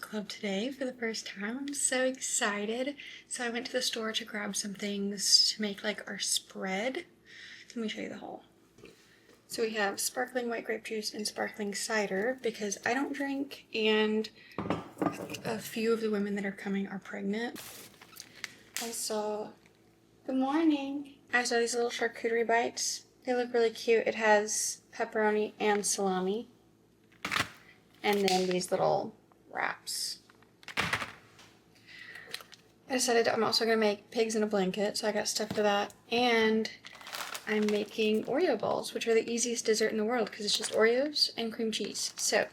club today for the first time. I'm so excited. So I went to the store to grab some things to make like our spread. Let me show you the haul. So we have sparkling white grape juice and sparkling cider because I don't drink and a few of the women that are coming are pregnant. Good morning. I saw these little charcuterie bites. They look really cute. It has pepperoni and salami. And then these little wraps. I decided I'm also going to make pigs in a blanket, so I got stuff for that. And I'm making Oreo balls, which are the easiest dessert in the world because it's just Oreos and cream cheese. So I'm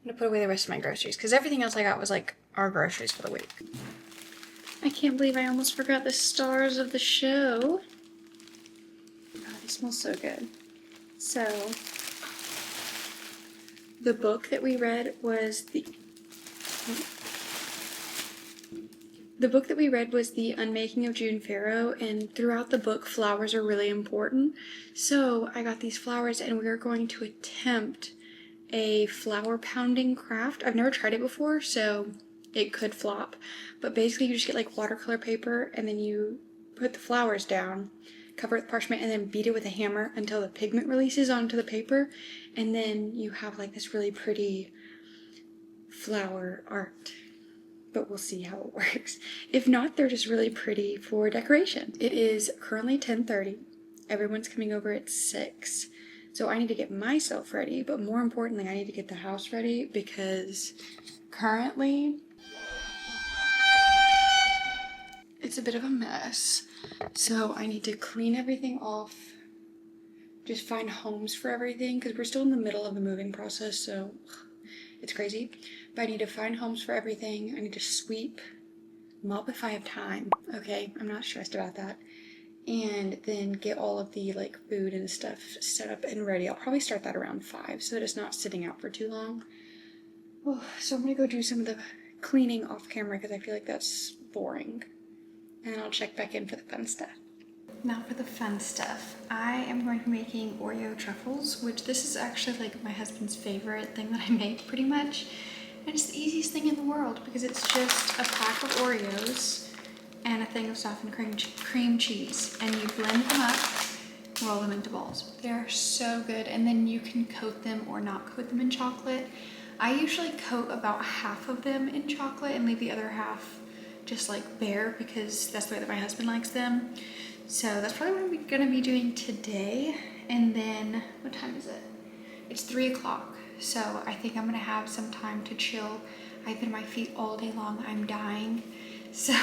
going to put away the rest of my groceries because everything else I got was like our groceries for the week. I can't believe I almost forgot the stars of the show. Oh, they smell so good. So the book that we read was the Unmaking of June Farrow, and throughout the book flowers are really important. So I got these flowers and we are going to attempt a flower pounding craft. I've never tried it before, so it could flop. But basically you just get like watercolor paper and then you put the flowers down, cover it with parchment, and then beat it with a hammer until the pigment releases onto the paper, and then you have like this really pretty flower art. But we'll see how it works. If not, they're just really pretty for decoration. It is currently 10:30. Everyone's coming over at 6. So I need to get myself ready, but more importantly, I need to get the house ready because currently it's a bit of a mess. So I need to clean everything off, just find homes for everything because we're still in the middle of the moving process, so it's crazy. But I need to find homes for everything. I need to sweep, mop if I have time, okay? I'm not stressed about that. And then get all of the like food and stuff set up and ready. I'll probably start that around 5 so that it's not sitting out for too long. Oh, so I'm gonna go do some of the cleaning off camera because I feel like that's boring. And I'll check back in for the fun stuff. Now for the fun stuff. I am going to be making Oreo truffles, which this is actually like my husband's favorite thing that I make pretty much. And it's the easiest thing in the world because it's just a pack of Oreos and a thing of softened cream cheese. And you blend them up, roll them into balls. They're so good. And then you can coat them or not coat them in chocolate. I usually coat about half of them in chocolate and leave the other half just like bare because that's the way that my husband likes them. So that's probably what I'm gonna be doing today. And then, what time is it? It's 3 o'clock. So I think I'm gonna have some time to chill. I've been on my feet all day long, I'm dying. So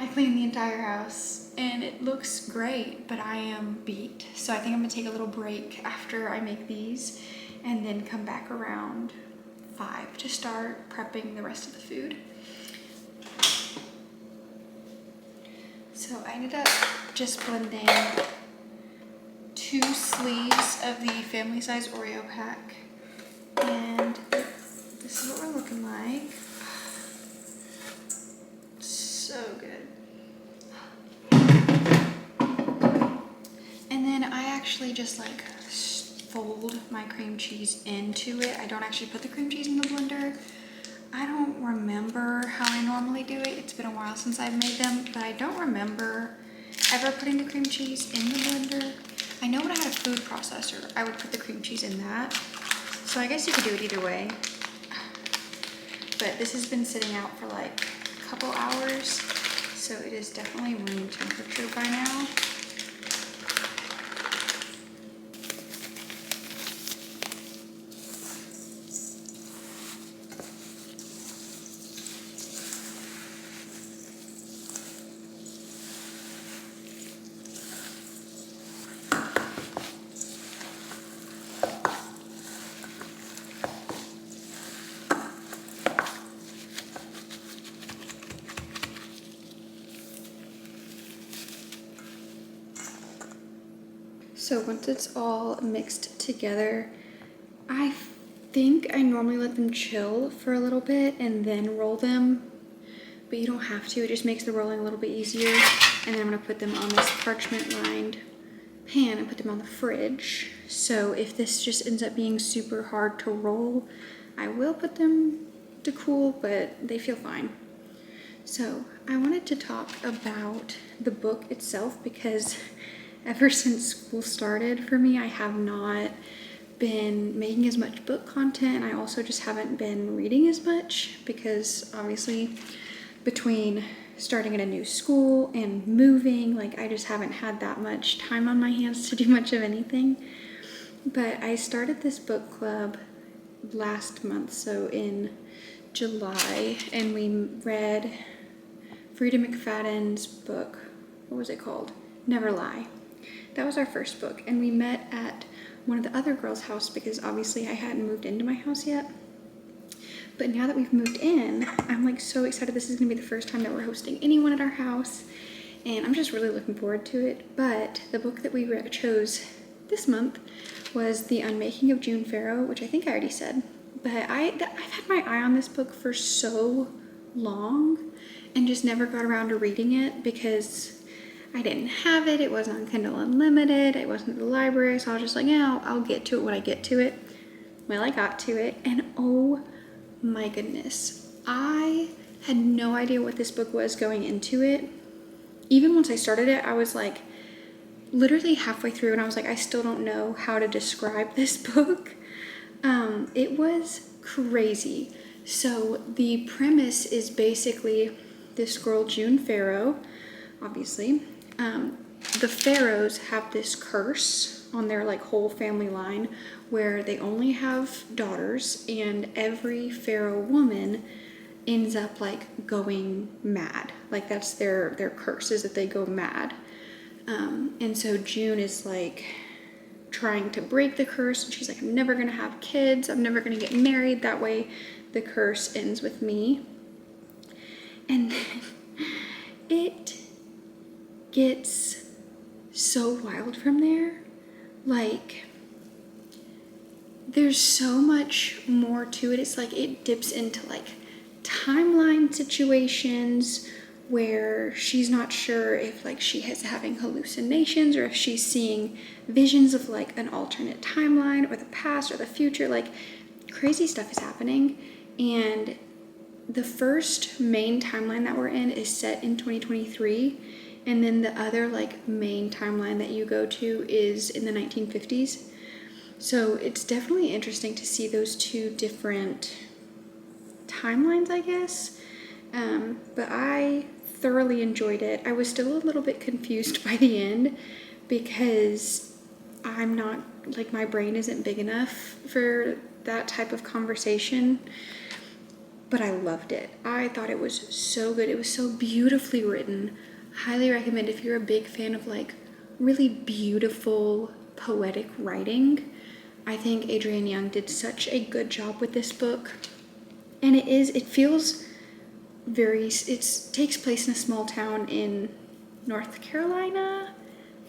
I cleaned the entire house and it looks great, but I am beat. So I think I'm gonna take a little break after I make these and then come back around 5 to start prepping the rest of the food. So I ended up just blending 2 sleeves of the family size Oreo pack. And this is what we're looking like. So good. And then I actually just like fold my cream cheese into it. I don't actually put the cream cheese in the blender. I don't remember how I normally do it. It's been a while since I've made them, but I don't remember ever putting the cream cheese in the blender. I know when I had a food processor, I would put the cream cheese in that. So I guess you could do it either way. But this has been sitting out for like a couple hours, so it is definitely room temperature by now. So once it's all mixed together, I think I normally let them chill for a little bit and then roll them, but you don't have to. It just makes the rolling a little bit easier. And then I'm gonna put them on this parchment lined pan and put them on the fridge. So if this just ends up being super hard to roll, I will put them to cool, but they feel fine. So I wanted to talk about the book itself because ever since school started for me, I have not been making as much book content. I also just haven't been reading as much because obviously between starting at a new school and moving, like I just haven't had that much time on my hands to do much of anything. But I started this book club last month, so in July, and we read Frida McFadden's book. What was it called? Never Lie. That was our first book, and we met at one of the other girls' house because obviously I hadn't moved into my house yet. But now that we've moved in, I'm like so excited. This is gonna be the first time that we're hosting anyone at our house, and I'm just really looking forward to it. But the book that we chose this month was The Unmaking of June Farrow, which I think I already said. But I've had my eye on this book for so long and just never got around to reading it because I didn't have it. It wasn't on Kindle Unlimited. It wasn't at the library. So I was just like, yeah, I'll get to it when I get to it. Well, I got to it, and oh my goodness. I had no idea what this book was going into it. Even once I started it, I was like literally halfway through and I was like, I still don't know how to describe this book. It was crazy. So the premise is basically this girl, June Farrow, obviously. The Farrows have this curse on their like whole family line where they only have daughters, and every Farrow woman ends up like going mad. Like that's their curse, is that they go mad. And so June is like trying to break the curse, and she's like, I'm never gonna have kids, I'm never gonna get married, that way the curse ends with me. And then it gets so wild from there. Like there's so much more to it. It's like it dips into like timeline situations where she's not sure if like she is having hallucinations or if she's seeing visions of like an alternate timeline or the past or the future. Like crazy stuff is happening. And the first main timeline that we're in is set in 2023, and then the other like main timeline that you go to is in the 1950s. So it's definitely interesting to see those two different timelines, I guess. But I thoroughly enjoyed it. I was still a little bit confused by the end because I'm not, like my brain isn't big enough for that type of conversation. But I loved it. I thought it was so good. It was so beautifully written. Highly recommend if you're a big fan of like really beautiful poetic writing. I think Adrienne Young did such a good job with this book. And it feels it takes place in a small town in North Carolina,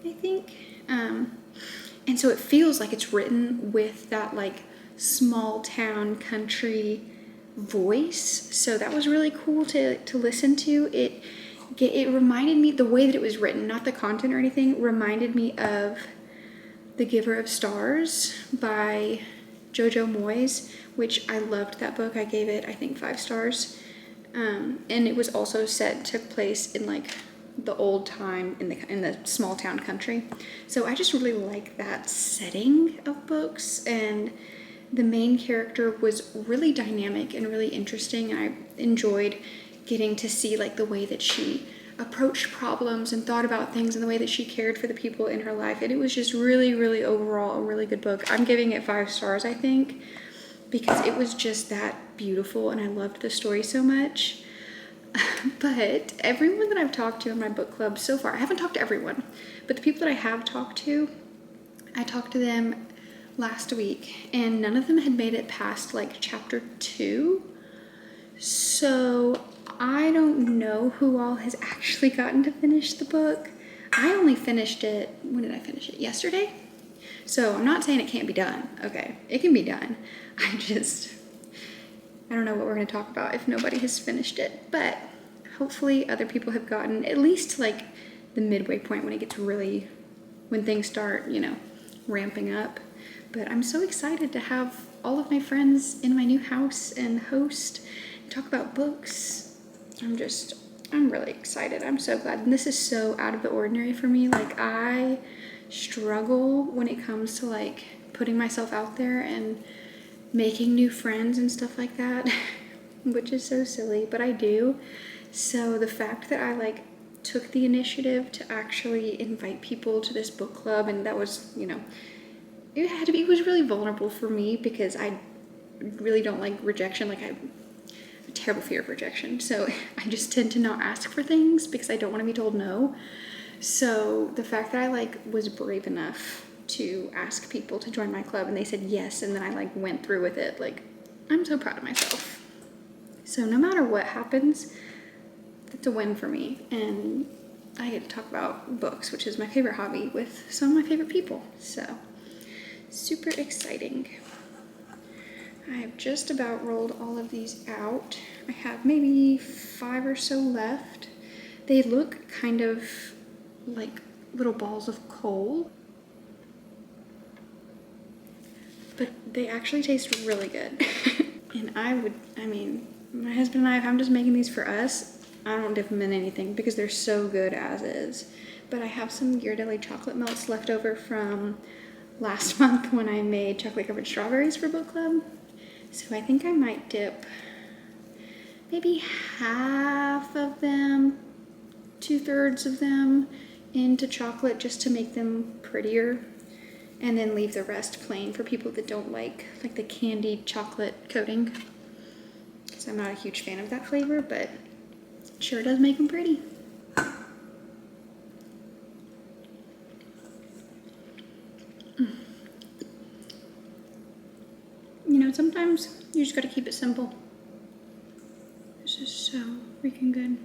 I think. And so it feels like it's written with that like small town country voice. So that was really cool to listen to. It reminded me, the way that it was written, not the content or anything, reminded me of The Giver of Stars by Jojo Moyes, which I loved that book. I gave it, I think, 5 stars. And it was also took place in like the old time in the small town country. So I just really like that setting of books, and the main character was really dynamic and really interesting, and I enjoyed getting to see like the way that she approached problems and thought about things and the way that she cared for the people in her life. And it was just really, really overall a really good book. I'm giving it 5 stars, I think, because it was just that beautiful and I loved the story so much. But everyone that I've talked to in my book club so far, I haven't talked to everyone, but the people that I have talked to, I talked to them last week and none of them had made it past like chapter 2. So I don't know who all has actually gotten to finish the book. I only finished it, when did I finish it? Yesterday? So I'm not saying it can't be done. Okay, it can be done. I don't know what we're going to talk about if nobody has finished it, but hopefully other people have gotten at least to like the midway point when it gets when things start, ramping up. But I'm so excited to have all of my friends in my new house and host and talk about books. I'm really excited. I'm so glad. And this is so out of the ordinary for me. Like, I struggle when it comes to like putting myself out there and making new friends and stuff like that, which is so silly, but I do. So the fact that I like took the initiative to actually invite people to this book club, and that was, you know, it was really vulnerable for me because I really don't like rejection. Like, I have a terrible fear of rejection. So I just tend to not ask for things because I don't want to be told no. So the fact that I like was brave enough to ask people to join my club and they said yes, and then I like went through with it, like, I'm so proud of myself. So no matter what happens, it's a win for me, and I get to talk about books, which is my favorite hobby, with some of my favorite people. So super exciting. I have just about rolled all of these out. I have maybe 5 or so left. They look kind of like little balls of coal, but they actually taste really good. And I mean, my husband and I, if I'm just making these for us, I don't dip them in anything because they're so good as is. But I have some Ghirardelli chocolate melts left over from last month when I made chocolate covered strawberries for book club. So I think I might dip maybe half of them, 2/3 of them into chocolate just to make them prettier, and then leave the rest plain for people that don't like the candied chocolate coating. So I'm not a huge fan of that flavor, but it sure does make them pretty. You know, sometimes you just gotta keep it simple. This is so freaking good.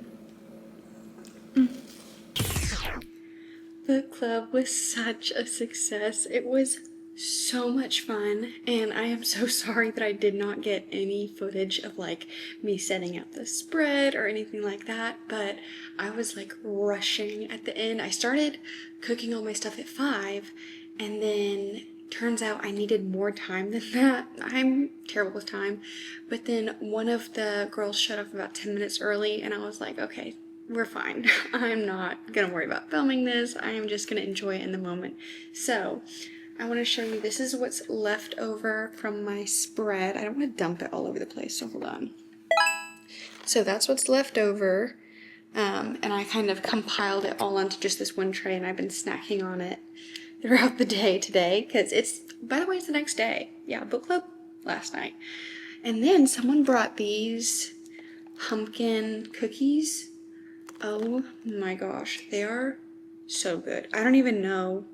Book club was such a success. It was so much fun, and I am so sorry that I did not get any footage of like me setting out the spread or anything like that, but I was like rushing at the end. I started cooking all my stuff at 5, and then turns out I needed more time than that. I'm terrible with time, but then one of the girls showed up about 10 minutes early, and I was like, okay, we're fine. I'm not gonna worry about filming this. I am just gonna enjoy it in the moment. So I want to show you, this is what's left over from my spread. I don't want to dump it all over the place, so hold on. So that's what's left over, and I kind of compiled it all onto just this one tray, and I've been snacking on it throughout the day today, because it's, by the way, it's the next day. Yeah, book club last night. And then someone brought these pumpkin cookies. Oh my gosh, they are so good. I don't even know.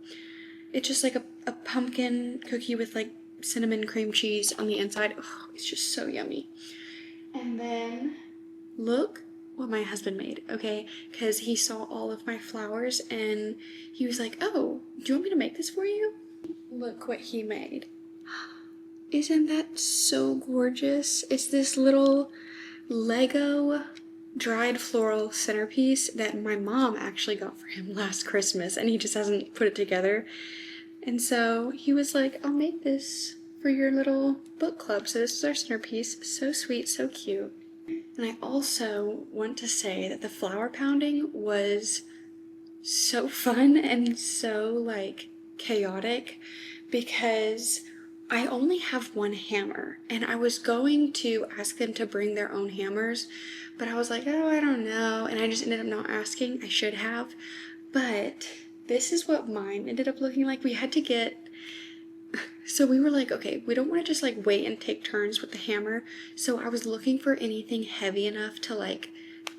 It's just like a pumpkin cookie with like cinnamon cream cheese on the inside. Oh, it's just so yummy. And then look what my husband made, okay? Because he saw all of my flowers and he was like, oh, do you want me to make this for you? Look what he made. Isn't that so gorgeous? It's this little Lego dried floral centerpiece that my mom actually got for him last Christmas, and he just hasn't put it together. And so he was like, I'll make this for your little book club. So this is our centerpiece. So sweet, so cute. And I also want to say that the flower pounding was so fun and so like chaotic, because I only have one hammer, and I was going to ask them to bring their own hammers, but I was like, oh, I don't know, and I just ended up not asking. I should have, but this is what mine ended up looking like. We had to get, so we were like, okay, we don't want to just like wait and take turns with the hammer, so I was looking for anything heavy enough to like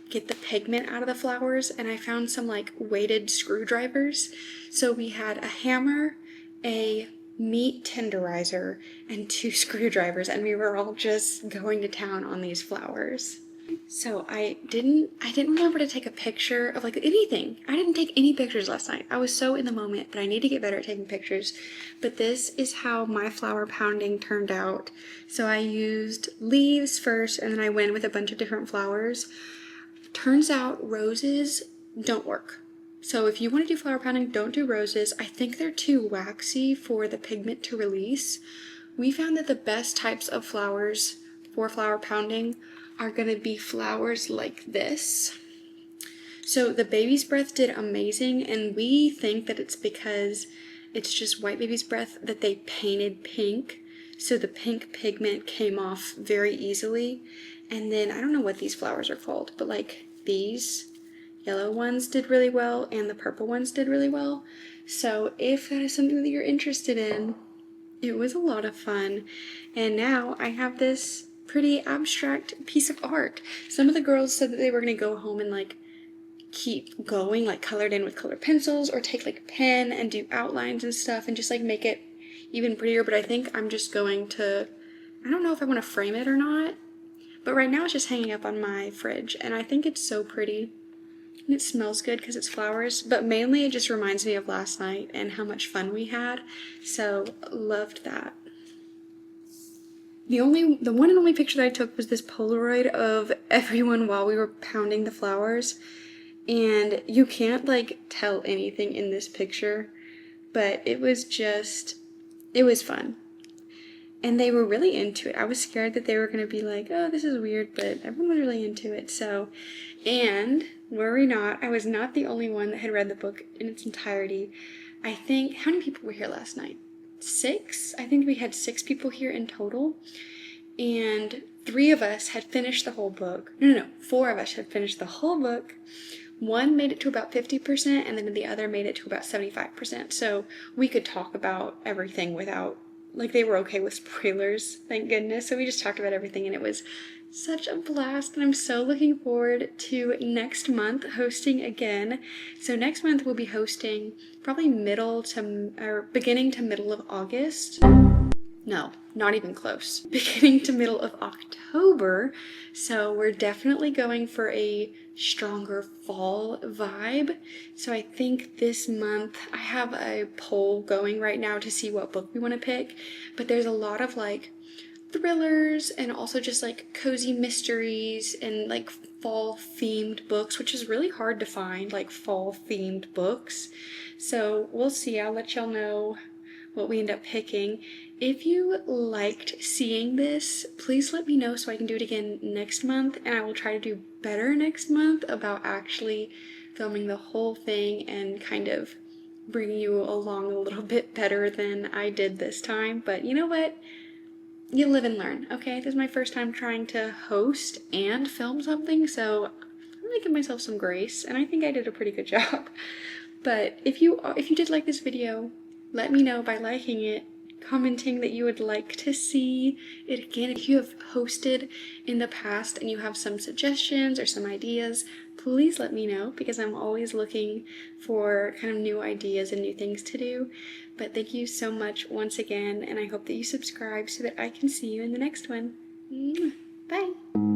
get the pigment out of the flowers, and I found some like weighted screwdrivers. So we had a hammer, a meat tenderizer, and 2 screwdrivers, and we were all just going to town on these flowers. So I didn't remember to take a picture of like anything. I didn't take any pictures last night. I was so in the moment, but I need to get better at taking pictures. But this is how my flower pounding turned out. So I used leaves first, and then I went with a bunch of different flowers. Turns out roses don't work. So if you want to do flower pounding, don't do roses. I think they're too waxy for the pigment to release, we found that the best types of flowers for flower pounding are going to be flowers like this. So the baby's breath did amazing, and we think that it's because it's just white baby's breath that they painted pink, so the pink pigment came off very easily. And then I don't know what these flowers are called, but like these yellow ones did really well and the purple ones did really well. So if that is something that you're interested in, it was a lot of fun. And now I have this pretty abstract piece of art. Some of the girls said that they were going to go home and like keep going, like colored in with colored pencils, or take like a pen and do outlines and stuff and just like make it even prettier. But I think I'm just going to, I don't know if I want to frame it or not, but right now it's just hanging up on my fridge, and I think it's so pretty. And it smells good because it's flowers, but mainly it just reminds me of last night and how much fun we had. So loved that. The one and only picture that I took was this Polaroid of everyone while we were pounding the flowers. And you can't like tell anything in this picture, but it was fun. And they were really into it. I was scared that they were going to be like, oh, this is weird, but everyone was really into it. So, and worry not, I was not the only one that had read the book in its entirety. I think, how many people were here last night? 6? I think we had 6 people here in total. And 3 of us had finished the whole book. No, 4 of us had finished the whole book. 1 made it to about 50%, and then the other made it to about 75%. So we could talk about everything without, like, they were okay with spoilers, thank goodness. So we just talked about everything, and it was such a blast. And I'm so looking forward to next month hosting again. So next month we'll be hosting probably beginning to middle of August. No, not even close. Beginning to middle of October. So we're definitely going for a stronger fall vibe. So I think this month I have a poll going right now to see what book we want to pick. But there's a lot of like thrillers and also just like cozy mysteries and like fall themed books, which is really hard to find, like fall themed books. So we'll see. I'll let y'all know what we end up picking. If you liked seeing this, please let me know so I can do it again next month, and I will try to do better next month about actually filming the whole thing and kind of bringing you along a little bit better than I did this time. But you know what? You live and learn, okay? This is my first time trying to host and film something, so I'm gonna give myself some grace, and I think I did a pretty good job. But if you did like this video, let me know by liking it, commenting that you would like to see it again. If you have hosted in the past and you have some suggestions or some ideas, please let me know, because I'm always looking for kind of new ideas and new things to do. But thank you so much once again, and I hope that you subscribe so that I can see you in the next one. Bye!